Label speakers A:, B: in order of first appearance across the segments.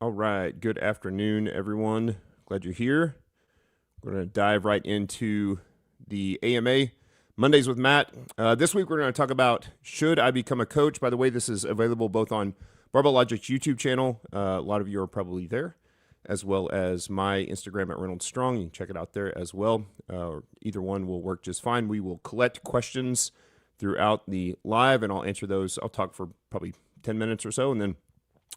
A: All right. Good afternoon, everyone. Glad you're here. We're going to dive right into the AMA Mondays with Matt. This week, we're going to talk about should I become a coach? By the way, this is available both on Barbell Logic's YouTube channel. A lot of you are probably there, as well as my Instagram at Reynolds Strong. You can check it out there as well. Either one will work just fine. We will collect questions throughout the live, and I'll answer those. I'll talk for probably 10 minutes or so, and then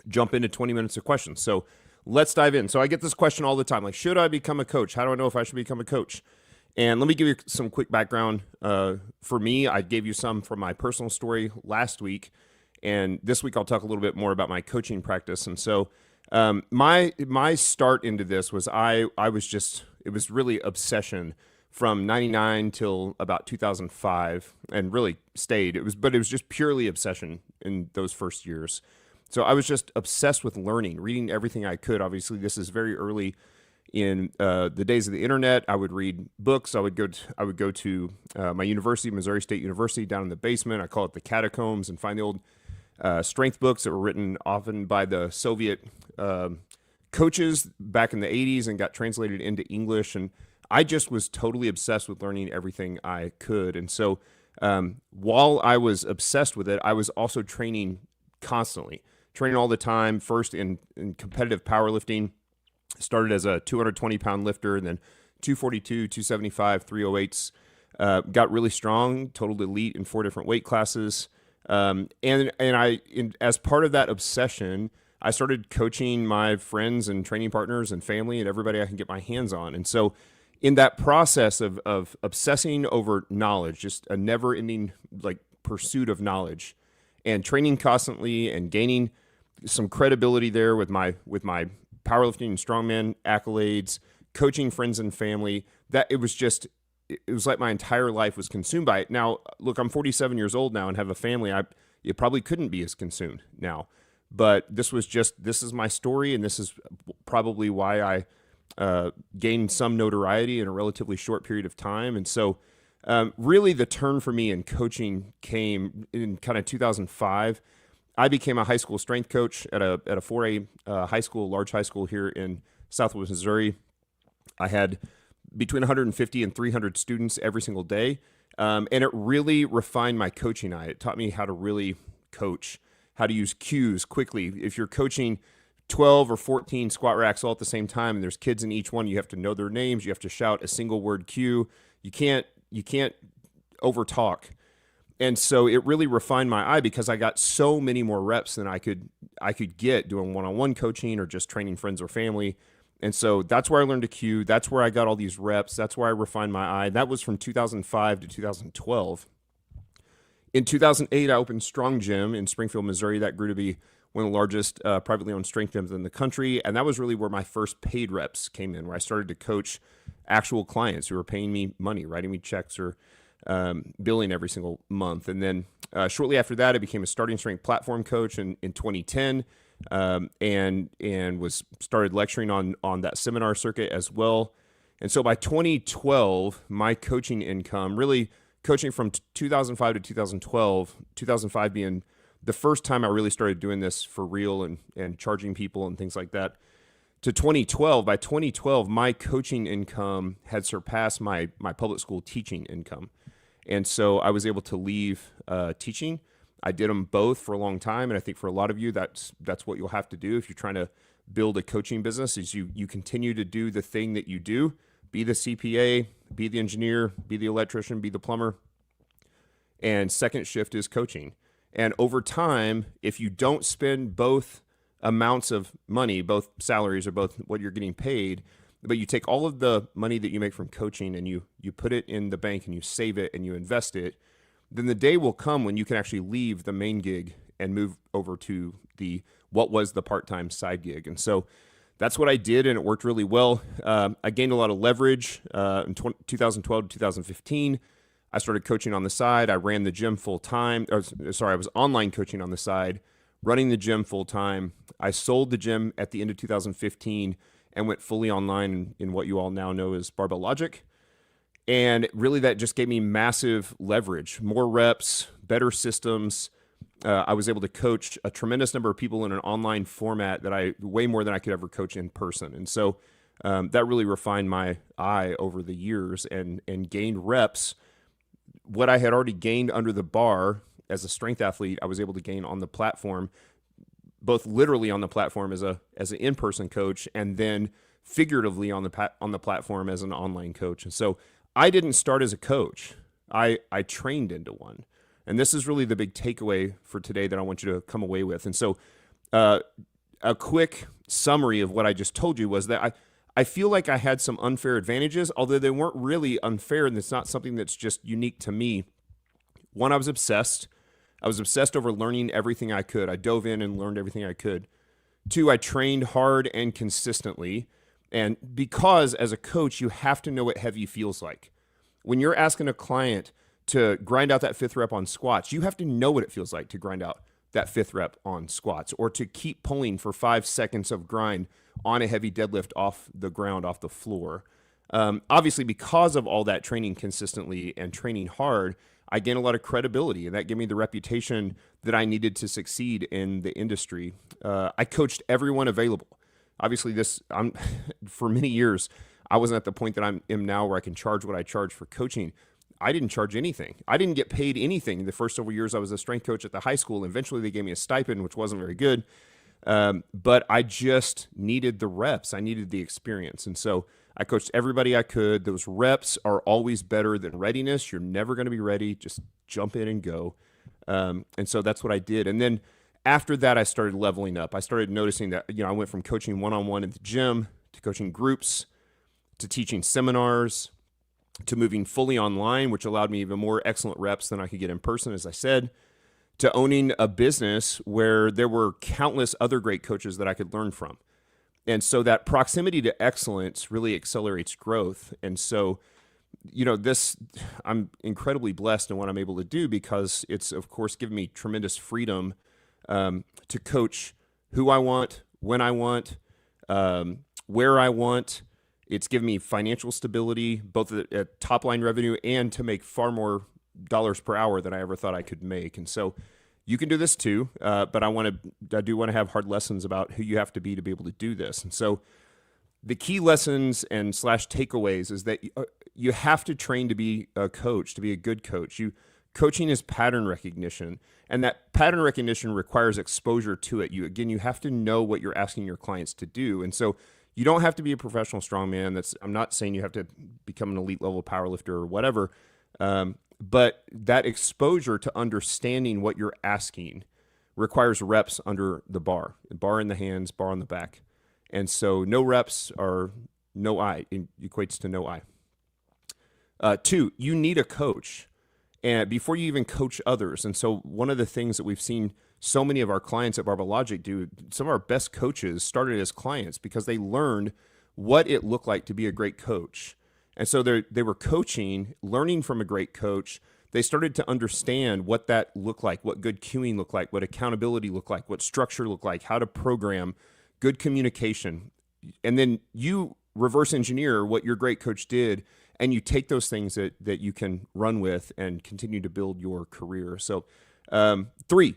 A: jump into 20 minutes of questions. So let's dive in. So I get this question all the time, like, should I become a coach? How do I know if I should become a coach? And let me give you some quick background. For me, I gave you some from my personal story last week. And this week, I'll talk a little bit more about my coaching practice. And so my start into this was it was really obsession from 99 till about 2005 and really stayed. But it was just purely obsession in those first years. So I was just obsessed with learning, reading everything I could. Obviously, this is very early in the days of the internet. I would read books. I would go to my university, Missouri State University, down in the basement. I call it the catacombs, and find the old strength books that were written often by the Soviet coaches back in the 80s and got translated into English. And I just was totally obsessed with learning everything I could. And so while I was obsessed with it, I was also training constantly. Training all the time, first in competitive powerlifting. Started as a 220-pound lifter, and then 242, 275, 308s. Got really strong, total elite in 4 different weight classes. As part of that obsession, I started coaching my friends and training partners and family and everybody I can get my hands on. And so in that process of obsessing over knowledge, just a never-ending pursuit of knowledge, and training constantly and gaining some credibility there with my powerlifting and strongman accolades, coaching friends and family, that it was like my entire life was consumed by it. Now, look, I'm 47 years old now and have a family. It probably couldn't be as consumed now, but this is my story, and this is probably why I gained some notoriety in a relatively short period of time. And so really the turn for me in coaching came in kind of 2005. I became a high school strength coach at a 4A large high school here in Southwest Missouri. I had between 150 and 300 students every single day. And it really refined my coaching eye. It taught me how to really coach, how to use cues quickly. If you're coaching 12 or 14 squat racks all at the same time, and there's kids in each one, you have to know their names. You have to shout a single word cue. You can't overtalk. And so it really refined my eye because I got so many more reps than I could get doing one-on-one coaching or just training friends or family. And so that's where I learned to cue. That's where I got all these reps. That's where I refined my eye. That was from 2005 to 2012. In 2008, I opened Strong Gym in Springfield, Missouri. That grew to be one of the largest privately owned strength gyms in the country. And that was really where my first paid reps came in, where I started to coach actual clients who were paying me money, writing me checks, or billing every single month. And then shortly after that, I became a starting strength platform coach in 2010, and was started lecturing on that seminar circuit as well. And so by 2012, my coaching income, really coaching from 2005 to 2012, 2005 being the first time I really started doing this for real and charging people and things like that, to 2012. By 2012, my coaching income had surpassed my public school teaching income. And so I was able to leave teaching. I did them both for a long time. And I think for a lot of you, that's what you'll have to do if you're trying to build a coaching business, is you continue to do the thing that you do. Be the CPA, be the engineer, be the electrician, be the plumber. And second shift is coaching. And over time, if you don't spend both amounts of money, both salaries or both what you're getting paid, but you take all of the money that you make from coaching and you put it in the bank and you save it and you invest it, then the day will come when you can actually leave the main gig and move over to what was the part-time side gig. And so that's what I did, and it worked really well. I gained a lot of leverage in 2012 to 2015. I started coaching on the side. I ran the gym full time. I was online coaching on the side, running the gym full time. I sold the gym at the end of 2015 and went fully online in what you all now know as Barbell Logic. And really that just gave me massive leverage, more reps, better systems, I was able to coach a tremendous number of people in an online format that way more than I could ever coach in person. And so that really refined my eye over the years and gained reps. What I had already gained under the bar as a strength athlete, I was able to gain on the platform, both literally on the platform as an in-person coach, and then figuratively on the platform as an online coach. And so I didn't start as a coach. I trained into one. And this is really the big takeaway for today that I want you to come away with. And so a quick summary of what I just told you was that I feel like I had some unfair advantages, although they weren't really unfair, and it's not something that's just unique to me. One, I was obsessed. I was obsessed over learning everything I could. I dove in and learned everything I could. Two, I trained hard and consistently. And because as a coach, you have to know what heavy feels like. When you're asking a client to grind out that fifth rep on squats, you have to know what it feels like to grind out that fifth rep on squats, or to keep pulling for 5 seconds of grind on a heavy deadlift off the ground, off the floor. Obviously, because of all that training consistently and training hard, I gained a lot of credibility, and that gave me the reputation that I needed to succeed in the industry. I coached everyone available. Obviously, for many years, I wasn't at the point that I am now where I can charge what I charge for coaching. I didn't charge anything. I didn't get paid anything the first several years I was a strength coach at the high school. Eventually, they gave me a stipend, which wasn't very good. But I just needed the reps. I needed the experience. And so I coached everybody I could. Those reps are always better than readiness. You're never going to be ready. Just jump in and go. And so that's what I did. And then after that, I started leveling up. I started noticing that, I went from coaching one-on-one in the gym to coaching groups to teaching seminars to moving fully online, which allowed me even more excellent reps than I could get in person, as I said, to owning a business where there were countless other great coaches that I could learn from. And so that proximity to excellence really accelerates growth. And so, I'm incredibly blessed in what I'm able to do, because it's, of course, given me tremendous freedom to coach who I want, when I want, where I want. It's given me financial stability, both at top line revenue and to make far more dollars per hour than I ever thought I could make. And so you can do this too, but I do want to have hard lessons about who you have to be able to do this. And so the key lessons and / takeaways is that you have to train to be a coach, to be a good coach. Coaching is pattern recognition, and that pattern recognition requires exposure to it. You have to know what you're asking your clients to do. And so you don't have to be a professional strongman. I'm not saying you have to become an elite level powerlifter or whatever. But that exposure to understanding what you're asking requires reps under the bar in the hands, bar on the back. And so no reps are no I. It equates to no I. Two, you need a coach, and before you even coach others. And so one of the things that we've seen so many of our clients at Barbell Logic do, some of our best coaches started as clients because they learned what it looked like to be a great coach. And so they were coaching, learning from a great coach. They started to understand what that looked like, what good cueing looked like, what accountability looked like, what structure looked like, how to program, good communication. And then you reverse engineer what your great coach did, and you take those things that you can run with and continue to build your career. So 3,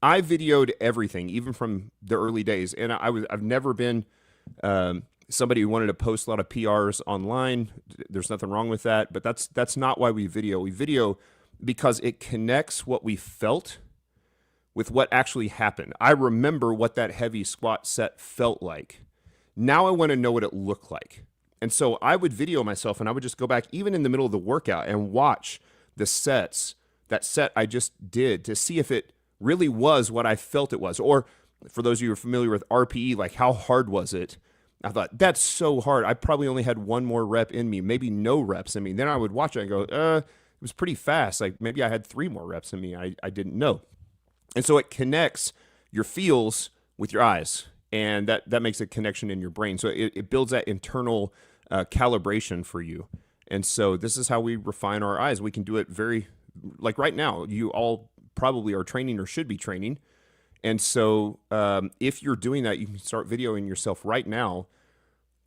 A: I videoed everything, even from the early days. And I've never been somebody who wanted to post a lot of PRs online. There's nothing wrong with that, but that's not why we video. We video because it connects what we felt with what actually happened. I remember what that heavy squat set felt like. Now I want to know what it looked like. And so I would video myself, and I would just go back even in the middle of the workout and watch the sets, that set I just did, to see if it really was what I felt it was. Or for those of you who are familiar with RPE, like how hard was it? I thought, that's so hard. I probably only had one more rep in me, maybe no reps in me. Then I would watch it and go, it was pretty fast. Like maybe I had 3 more reps in me. I didn't know. And so it connects your feels with your eyes, and that makes a connection in your brain. So it builds that internal calibration for you. And so this is how we refine our eyes. We can do it like right now, you all probably are training or should be training. And so if you're doing that, you can start videoing yourself right now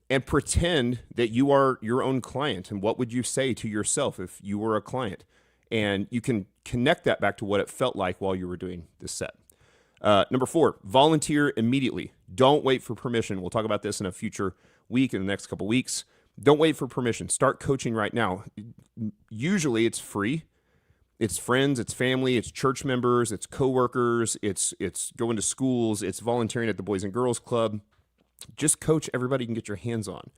A: and pretend that you are your own client. And what would you say to yourself if you were a client? And you can connect that back to what it felt like while you were doing this set. Number 4, volunteer immediately. Don't wait for permission. We'll talk about this in a future week, in the next couple weeks. Don't wait for permission. Start coaching right now. Usually it's free. It's friends, it's family, it's church members, it's coworkers, it's going to schools, it's volunteering at the Boys and Girls Club. Just coach everybody you can get your hands on.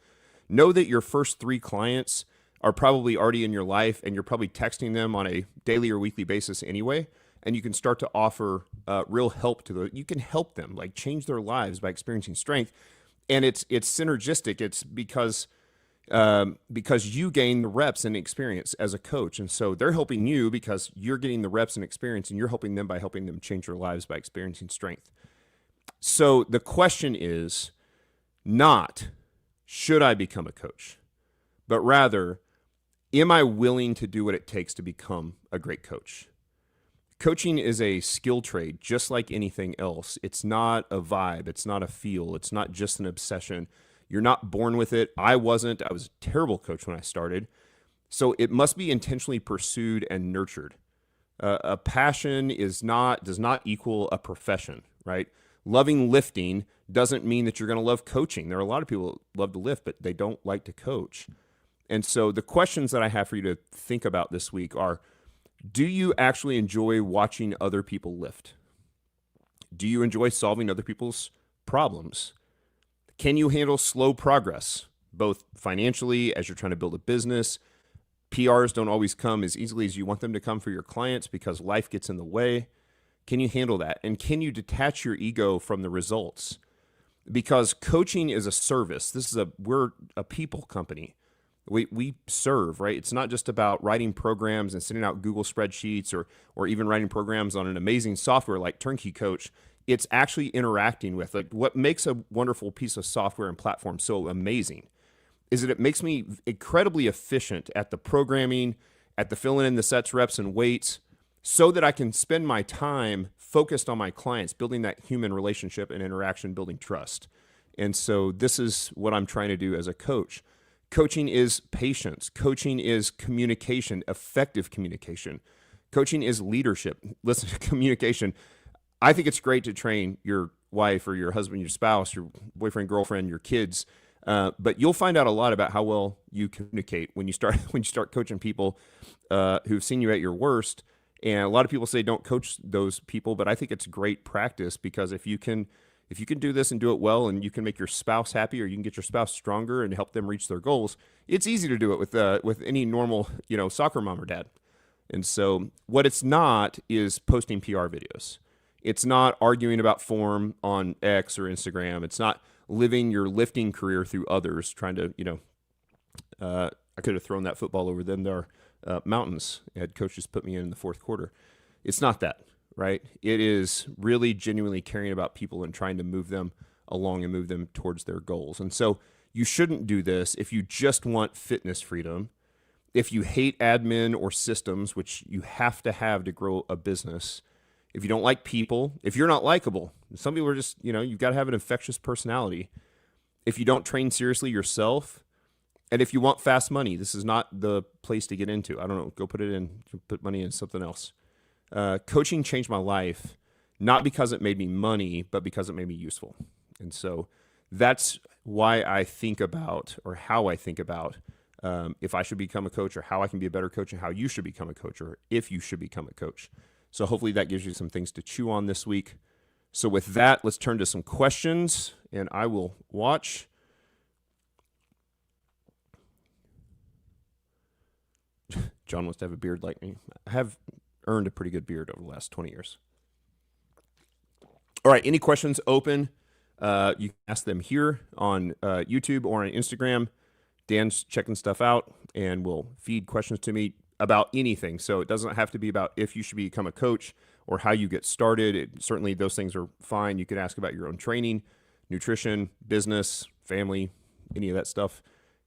A: Know that your first 3 clients are probably already in your life, and you're probably texting them on a daily or weekly basis anyway. And you can start to offer real help to them. You can help them, like change their lives by experiencing strength. And it's synergistic. It's because you gain the reps and experience as a coach. And so they're helping you because you're getting the reps and experience, and you're helping them by helping them change their lives by experiencing strength. So the question is not, should I become a coach? But rather, am I willing to do what it takes to become a great coach? Coaching is a skill trade, just like anything else. It's not a vibe. It's not a feel. It's not just an obsession. You're not born with it. I wasn't. I was a terrible coach when I started. So it must be intentionally pursued and nurtured. A passion does not equal a profession, right? Loving lifting doesn't mean that you're going to love coaching. There are a lot of people that love to lift, but they don't like to coach. And so the questions that I have for you to think about this week are, do you actually enjoy watching other people lift? Do you enjoy solving other people's problems? Can you handle slow progress, both financially as you're trying to build a business? PRs don't always come as easily as you want them to come for your clients because life gets in the way. Can you handle that? And can you detach your ego from the results? Because coaching is a service. We're a people company. We serve, right? It's not just about writing programs and sending out Google spreadsheets or even writing programs on an amazing software like Turnkey Coach. It's actually interacting with, like, what makes a wonderful piece of software and platform so amazing is that it makes me incredibly efficient at the programming, at the filling in the sets, reps, and weights, so that I can spend my time focused on my clients, building that human relationship and interaction, building trust. And so this is what I'm trying to do as a coach. Coaching is patience. Coaching is communication, effective communication. Coaching is leadership. Listen, communication. I think it's great to train your wife or your husband, your spouse, your boyfriend, girlfriend, your kids. But you'll find out a lot about how well you communicate when you start coaching people who've seen you at your worst. And a lot of people say don't coach those people, but I think it's great practice, because if you can do this and do it well, and you can make your spouse happy, or you can get your spouse stronger and help them reach their goals, it's easy to do it with any normal, soccer mom or dad. And so what it's not is posting PR videos. It's not arguing about form on X or Instagram. It's not living your lifting career through others, trying to, I could have thrown that football over them. There are mountains. Head coach just put me in the fourth quarter. It's not that. Right? It is really genuinely caring about people and trying to move them along and move them towards their goals. And so you shouldn't do this if you just want fitness freedom, if you hate admin or systems, which you have to grow a business, if you don't like people, if you're not likable. Some people are just, you've got to have an infectious personality. If you don't train seriously yourself, and if you want fast money, this is not the place to get into. I don't know, go put money in something else. Coaching changed my life, not because it made me money, but because it made me useful. And so that's why I think about, or how I think about, if I should become a coach, or how I can be a better coach, and how you should become a coach, or if you should become a coach. So hopefully that gives you some things to chew on this week. So with that, let's turn to some questions, and I will watch. John wants to have a beard like me. I have earned a pretty good beard over the last 20 years. All right, any questions open? You can ask them here on YouTube or on Instagram. Dan's checking stuff out and will feed questions to me about anything. So it doesn't have to be about if you should become a coach or how you get started. Certainly those things are fine. You can ask about your own training, nutrition, business, family, any of that stuff.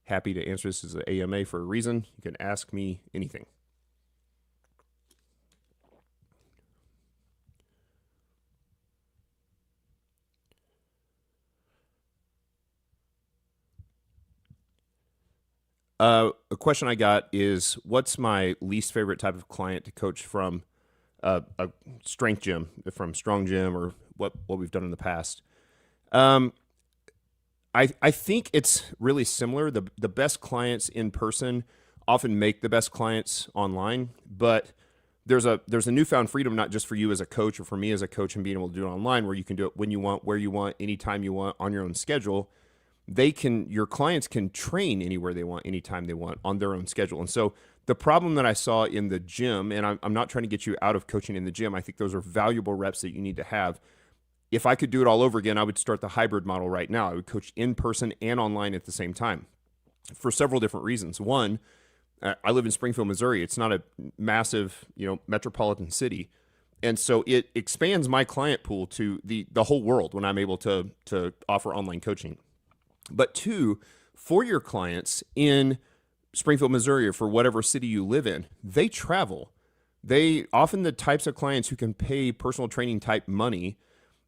A: Happy to answer. This is an AMA for a reason. You can ask me anything. A question I got is, what's my least favorite type of client to coach from a strength gym, from Strong Gym, or what we've done in the past? Um, I think it's really similar. The best clients in person often make the best clients online, but there's a newfound freedom, not just for you as a coach or for me as a coach, and being able to do it online, where you can do it when you want, where you want, anytime you want, on your own schedule. Your clients can train anywhere they want, anytime they want, on their own schedule. And so the problem that I saw in the gym, and I'm not trying to get you out of coaching in the gym, I think those are valuable reps that you need to have. If I could do it all over again, I would start the hybrid model right now. I would coach in person and online at the same time for several different reasons. One, I live in Springfield, Missouri. It's not a massive, metropolitan city. And so it expands my client pool to the whole world when I'm able to offer online coaching. But two, for your clients in Springfield, Missouri, or for whatever city you live in, they travel. They often, the types of clients who can pay personal training type money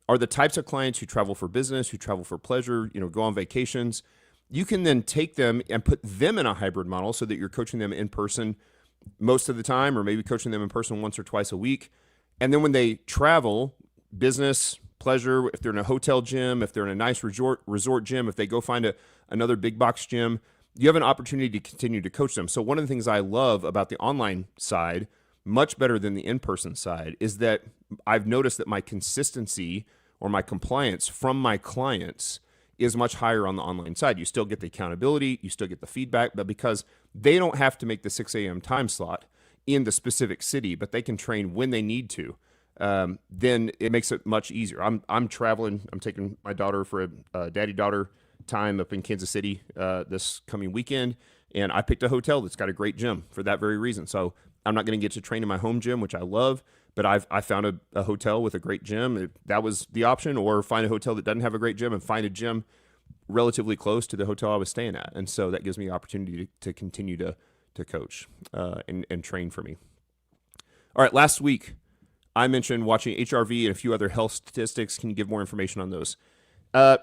A: are the types of clients who travel for business, who travel for pleasure, go on vacations. You can then take them and put them in a hybrid model so that you're coaching them in person most of the time, or maybe coaching them in person once or twice a week. And then when they travel, business, pleasure, if they're in a hotel gym, if they're in a nice resort gym, if they go find another big box gym, you have an opportunity to continue to coach them. So one of the things I love about the online side, much better than the in-person side, is that I've noticed that my consistency or my compliance from my clients is much higher on the online side. You still get the accountability, you still get the feedback, but because they don't have to make the 6 a.m. time slot in the specific city, but they can train when they need to, then it makes it much easier. I'm traveling. I'm taking my daughter for a daddy-daughter time up in Kansas City this coming weekend, and I picked a hotel that's got a great gym for that very reason. So I'm not going to get to train in my home gym, which I love, but I found a hotel with a great gym. That was the option, or find a hotel that doesn't have a great gym and find a gym relatively close to the hotel I was staying at. And so that gives me the opportunity to continue to coach and train for me. All right, last week I mentioned watching HRV and a few other health statistics. Can you give more information on those?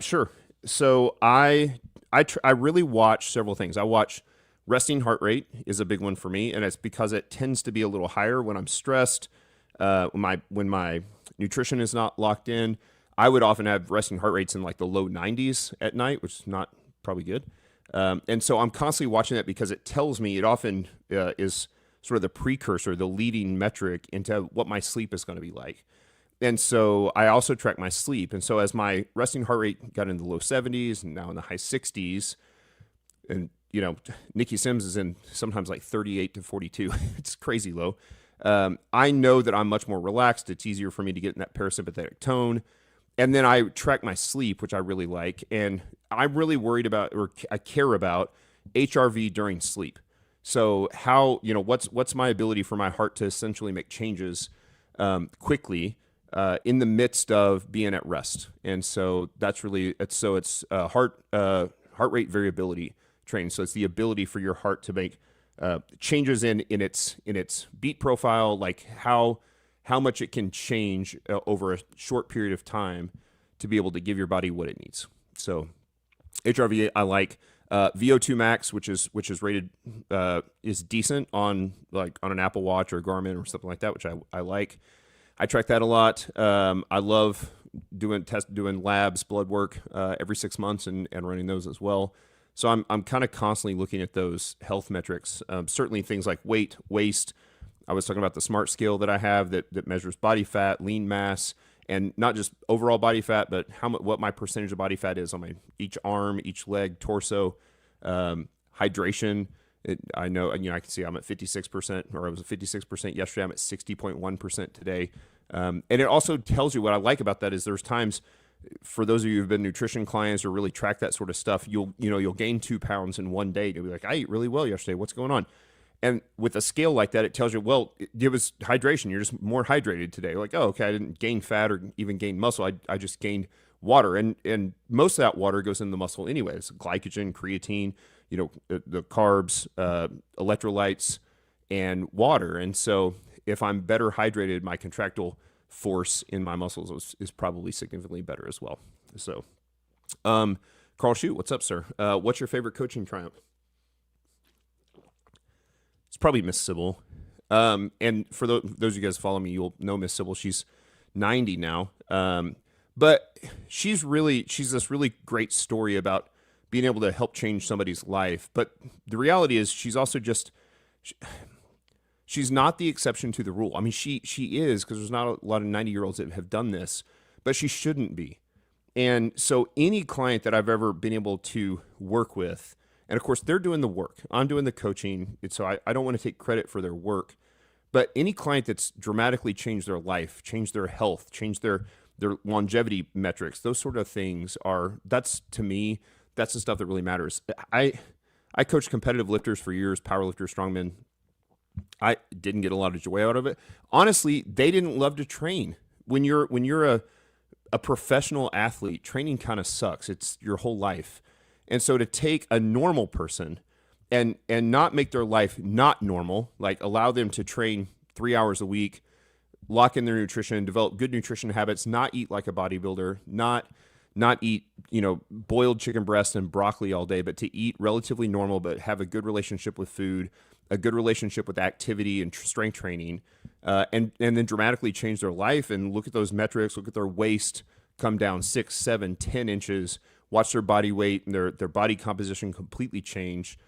A: Sure. So I really watch several things. I watch resting heart rate is a big one for me, and it's because it tends to be a little higher when I'm stressed. When my nutrition is not locked in, I would often have resting heart rates in like the low 90s at night, which is not probably good. And so I'm constantly watching that because it tells me, it often is sort of the precursor, the leading metric into what my sleep is going to be like. And so I also track my sleep. And so as my resting heart rate got into the low 70s and now in the high 60s, and Nikki Sims is in sometimes like 38 to 42. It's crazy low. I know that I'm much more relaxed. It's easier for me to get in that parasympathetic tone. And then I track my sleep, which I really like. And I'm really worried about, or I care about, HRV during sleep. So how, what's my ability for my heart to essentially make changes quickly in the midst of being at rest. And so that's really, it's heart rate variability training. So it's the ability for your heart to make changes in its beat profile, like how much it can change over a short period of time to be able to give your body what it needs. So HRV I like. VO2 max, which is rated, is decent on an Apple Watch or a Garmin or something like that, which I like. I track that a lot. I love doing labs, blood work every 6 months and running those as well. So I'm kind of constantly looking at those health metrics. Certainly things like weight, waist. I was talking about the SMART scale that I have that measures body fat, lean mass, and not just overall body fat, but what my percentage of body fat is on each arm, each leg, torso. Hydration. I know, I can see I'm at 56%, or I was at 56% yesterday. I'm at 60.1% today. And it also tells you, what I like about that is there's times, for those of you who've been nutrition clients or really track that sort of stuff, you'll gain 2 pounds in one day. You'll be like, I ate really well yesterday. What's going on? And with a scale like that, it tells you, well, it was hydration. You're just more hydrated today. Like, oh, okay, I didn't gain fat or even gain muscle. I just gained water. And most of that water goes in the muscle anyway. It's glycogen, creatine, the carbs, electrolytes, and water. And so if I'm better hydrated, my contractile force in my muscles is probably significantly better as well. So, Carl Shute, what's up, sir? What's your favorite coaching triumph? probably Miss Sybil. And for those of you guys who follow me, you'll know Miss Sybil. She's 90 now. But she's this really great story about being able to help change somebody's life. But the reality is she's also she's not the exception to the rule. I mean, she is, because there's not a lot of 90-year-olds that have done this, but she shouldn't be. And so any client that I've ever been able to work with, and of course they're doing the work, I'm doing the coaching, and so I don't want to take credit for their work, but any client that's dramatically changed their life, changed their health, changed their longevity metrics, those sort of things to me, that's the stuff that really matters. I coached competitive lifters for years, power lifters, strongmen. I didn't get a lot of joy out of it. Honestly, they didn't love to train. When you're a professional athlete, training kind of sucks. It's your whole life. And so to take a normal person and not make their life not normal, like allow them to train 3 hours a week, lock in their nutrition, develop good nutrition habits, not eat like a bodybuilder, not eat, boiled chicken breast and broccoli all day, but to eat relatively normal, but have a good relationship with food, a good relationship with activity and strength training, and then dramatically change their life and look at those metrics, look at their waist come down 6, 7, 10 inches, watch their body weight and their body composition completely change.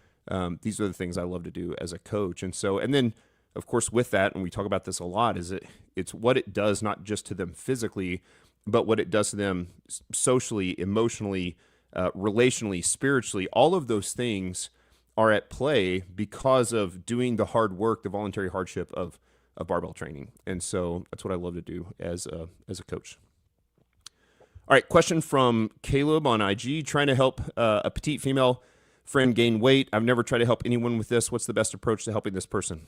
A: These are the things I love to do as a coach. And then of course with that, and we talk about this a lot, is it's what it does, not just to them physically, but what it does to them socially, emotionally, relationally, spiritually. All of those things are at play because of doing the hard work, the voluntary hardship of barbell training. And so that's what I love to do as a coach. All right, question from Caleb on IG, trying to help a petite female friend gain weight. I've never tried to help anyone with this. What's the best approach to helping this person?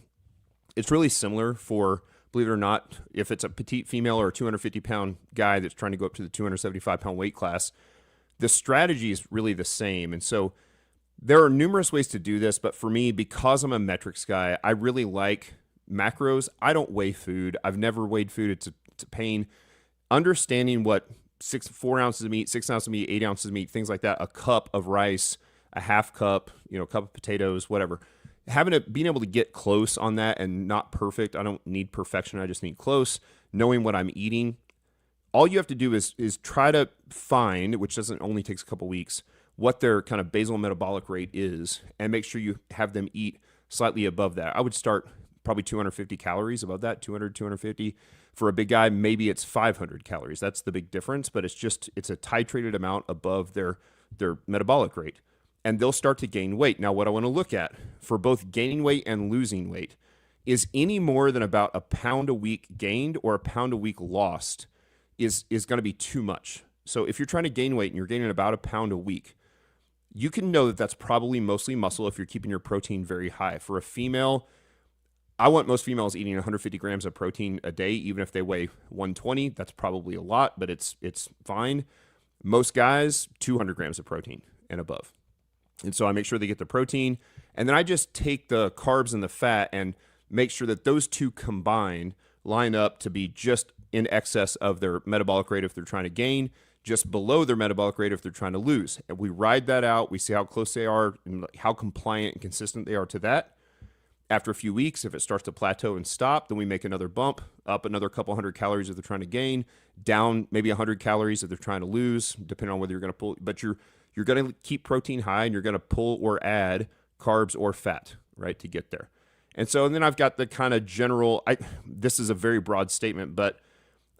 A: It's really similar for, believe it or not, if it's a petite female or a 250-pound guy that's trying to go up to the 275-pound weight class, the strategy is really the same. And so there are numerous ways to do this, but for me, because I'm a metrics guy, I really like macros. I don't weigh food. I've never weighed food. It's a pain. Understanding what 4 ounces of meat, 6 ounces of meat, 8 ounces of meat, things like that, a cup of rice, a half cup, cup of potatoes, whatever. Being able to get close on that and not perfect. I don't need perfection. I just need close. Knowing what I'm eating. All you have to do is try to find, which doesn't only takes a couple weeks, what their kind of basal metabolic rate is, and make sure you have them eat slightly above that. I would start probably 250 calories above that, 200, 250. For a big guy, maybe it's 500 calories. That's the big difference, but it's a titrated amount above their metabolic rate. And they'll start to gain weight. Now, what I want to look at for both gaining weight and losing weight is any more than about a pound a week gained or a pound a week lost is going to be too much. So if you're trying to gain weight and you're gaining about a pound a week, you can know that that's probably mostly muscle if you're keeping your protein very high. For a female, I want most females eating 150 grams of protein a day, even if they weigh 120. That's probably a lot, but it's fine. Most guys, 200 grams of protein and above. And so I make sure they get the protein, and then I just take the carbs and the fat and make sure that those two combined line up to be just in excess of their metabolic rate if they're trying to gain, just below their metabolic rate if they're trying to lose. And we ride that out. We see how close they are and how compliant and consistent they are to that. After a few weeks, if it starts to plateau and stop, then we make another bump, up another couple hundred calories if they're trying to gain, down maybe 100 calories if they're trying to lose, depending on whether you're going to pull. But you're going to keep protein high, and you're going to pull or add carbs or fat, right, to get there. And then I've got the kind of general, this is a very broad statement, but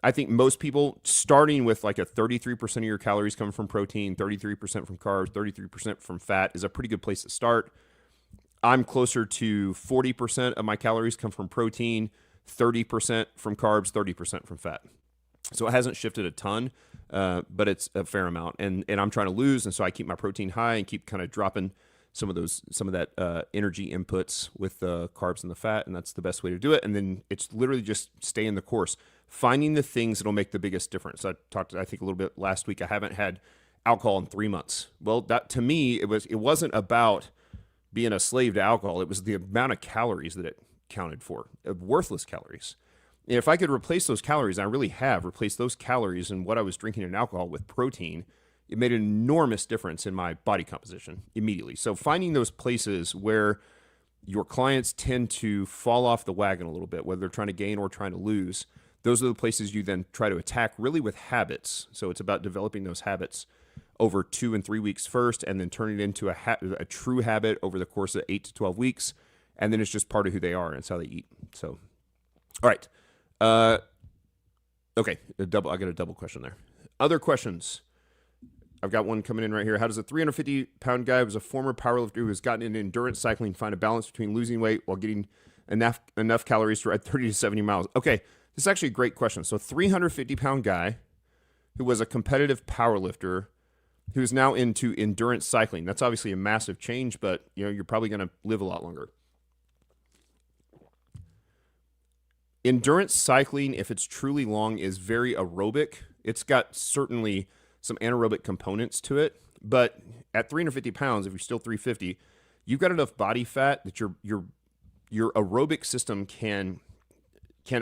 A: I think most people, starting with like a 33% of your calories coming from protein, 33% from carbs, 33% from fat, is a pretty good place to start. I'm closer to 40% of my calories come from protein, 30% from carbs, 30% from fat. So it hasn't shifted a ton, but it's a fair amount. And I'm trying to lose, and so I keep my protein high and keep kind of dropping some of that energy inputs with the carbs and the fat, and that's the best way to do it. And then it's literally just stay in the course, finding the things that'll make the biggest difference. I talked, I think, a little bit last week. I haven't had alcohol in 3 months. Well, that to me, it wasn't about being a slave to alcohol. It was the amount of calories that it counted for, worthless calories. And if I could replace those calories, and I really have replaced those calories and what I was drinking in alcohol with protein, it made an enormous difference in my body composition immediately. So finding those places where your clients tend to fall off the wagon a little bit, whether they're trying to gain or trying to lose. Those are the places you then try to attack really with habits. So it's about developing those habits over 2 and 3 weeks first, and then turning it into a true habit over the course of 8 to 12 weeks. And then it's just part of who they are and it's how they eat. So, all right. Okay. I got a double question there. Other questions. I've got one coming in right here. How does a 350-pound guy who's a former powerlifter who has gotten into endurance cycling find a balance between losing weight while getting enough calories to ride 30 to 70 miles? Okay, this is actually a great question. So 350-pound guy who was a competitive powerlifter who's now into endurance cycling. That's obviously a massive change, but you're probably going to live a lot longer. Endurance cycling, if it's truly long, is very aerobic. It's got certainly some anaerobic components to it, but at 350 pounds, if you're still 350, you've got enough body fat that your aerobic system can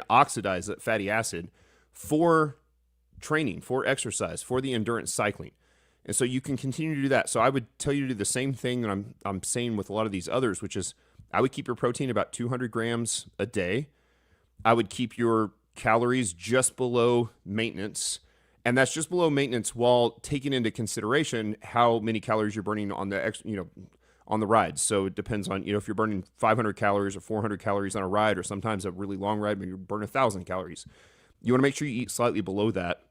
A: oxidize that fatty acid for training, for exercise, for the endurance cycling. And so you can continue to do that. So I would tell you to do the same thing that I'm saying with a lot of these others, which is I would keep your protein about 200 grams a day. I would keep your calories just below maintenance. And that's just below maintenance while taking into consideration how many calories you're burning on the on the rides. So it depends on, if you're burning 500 calories or 400 calories on a ride, or sometimes a really long ride, maybe you burn 1,000 calories. You want to make sure you eat slightly below that,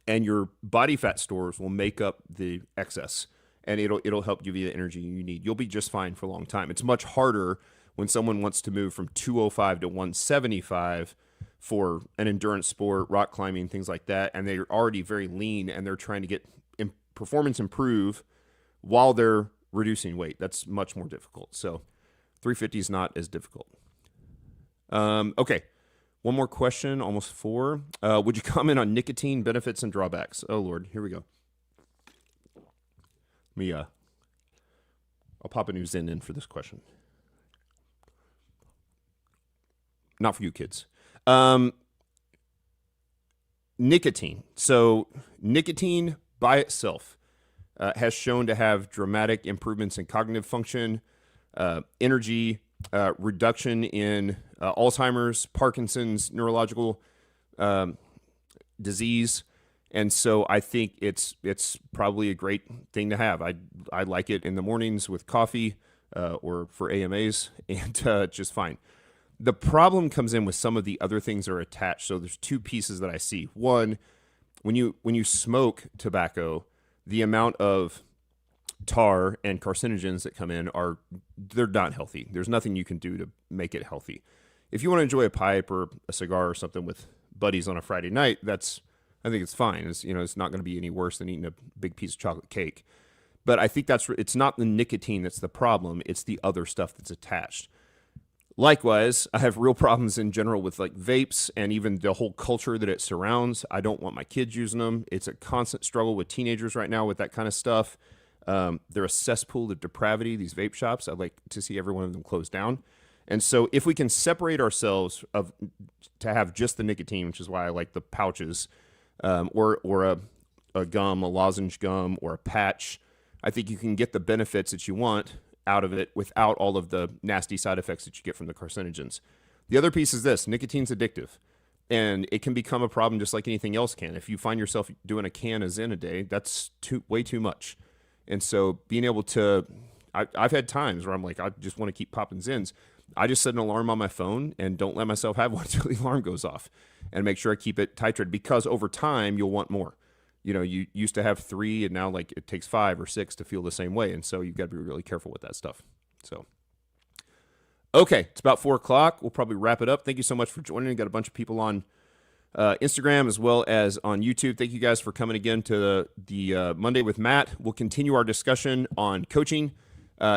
A: and your body fat stores will make up the excess, and it'll help give you the energy you need. You'll be just fine for a long time. It's much harder when someone wants to move from 205 to 175 for an endurance sport, rock climbing, things like that, and they're already very lean and they're trying to get performance improve while they're reducing weight. That's much more difficult. So 350 is not as difficult. Okay. One more question, almost 4. Would you comment on nicotine benefits and drawbacks? Oh, Lord. Here we go. I'll pop a new Zen in for this question. Not for you kids. Nicotine. So nicotine by itself has shown to have dramatic improvements in cognitive function, energy, reduction in Alzheimer's, Parkinson's, neurological disease. And so I think it's probably a great thing to have. I like it in the mornings with coffee or for AMAs, and just fine. The problem comes in with some of the other things that are attached. So there's 2 pieces that I see. One, when you smoke tobacco, the amount of tar and carcinogens that come in they're not healthy. There's nothing you can do to make it healthy. If you want to enjoy a pipe or a cigar or something with buddies on a Friday night, I think it's fine. It's not going to be any worse than eating a big piece of chocolate cake. But I think it's not the nicotine that's the problem. It's the other stuff that's attached. Likewise, I have real problems in general with like vapes and even the whole culture that it surrounds. I don't want my kids using them. It's a constant struggle with teenagers right now with that kind of stuff. They're a cesspool of depravity, these vape shops. I'd like to see every one of them closed down. And so if we can separate ourselves to have just the nicotine, which is why I like the pouches, or a gum, a lozenge gum, or a patch, I think you can get the benefits that you want out of it without all of the nasty side effects that you get from the carcinogens. The other piece is this: nicotine's addictive, and it can become a problem just like anything else can. If you find yourself doing a can of Zen a day, that's way too much. And so being able to, I've had times where I'm like, I just want to keep popping Zens. I just set an alarm on my phone and don't let myself have one until the alarm goes off, and make sure I keep it titrated, because over time you'll want more. You used to have 3, and now like it takes 5 or 6 to feel the same way. And so you've got to be really careful with that stuff. So, okay, it's about 4 o'clock. We'll probably wrap it up. Thank you so much for joining. We've got a bunch of people on Instagram as well as on YouTube. Thank you guys for coming again to the Monday with Matt. We'll continue our discussion on coaching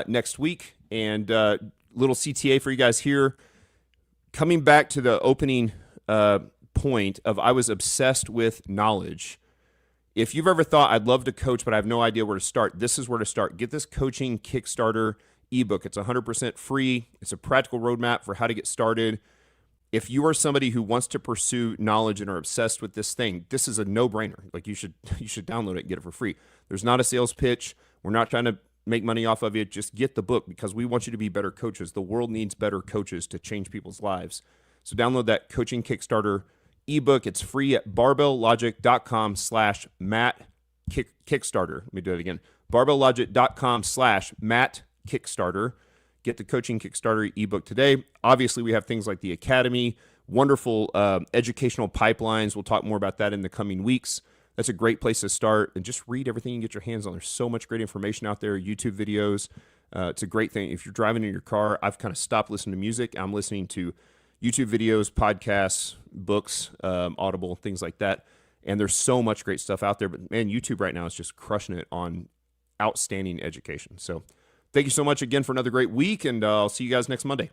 A: next week, and little CTA for you guys here. Coming back to the opening point of I was obsessed with knowledge. If you've ever thought, I'd love to coach, but I have no idea where to start, this is where to start. Get this Coaching Kickstarter ebook. It's 100% free. It's a practical roadmap for how to get started. If you are somebody who wants to pursue knowledge and are obsessed with this thing, this is a no-brainer. Like you should download it and get it for free. There's not a sales pitch. We're not trying to make money off of it. Just get the book because we want you to be better coaches. The world needs better coaches to change people's lives. So download that Coaching Kickstarter ebook. It's free at barbelllogic.com/Matt Kickstarter. Let me do it again. barbelllogic.com/Matt Kickstarter. Get the Coaching Kickstarter ebook today. Obviously, we have things like the Academy, wonderful educational pipelines. We'll talk more about that in the coming weeks. That's a great place to start, and just read everything you get your hands on. There's so much great information out there, YouTube videos. It's a great thing. If you're driving in your car, I've kind of stopped listening to music. I'm listening to YouTube videos, podcasts, books, Audible, things like that. And there's so much great stuff out there. But man, YouTube right now is just crushing it on outstanding education. So thank you so much again for another great week, and I'll see you guys next Monday.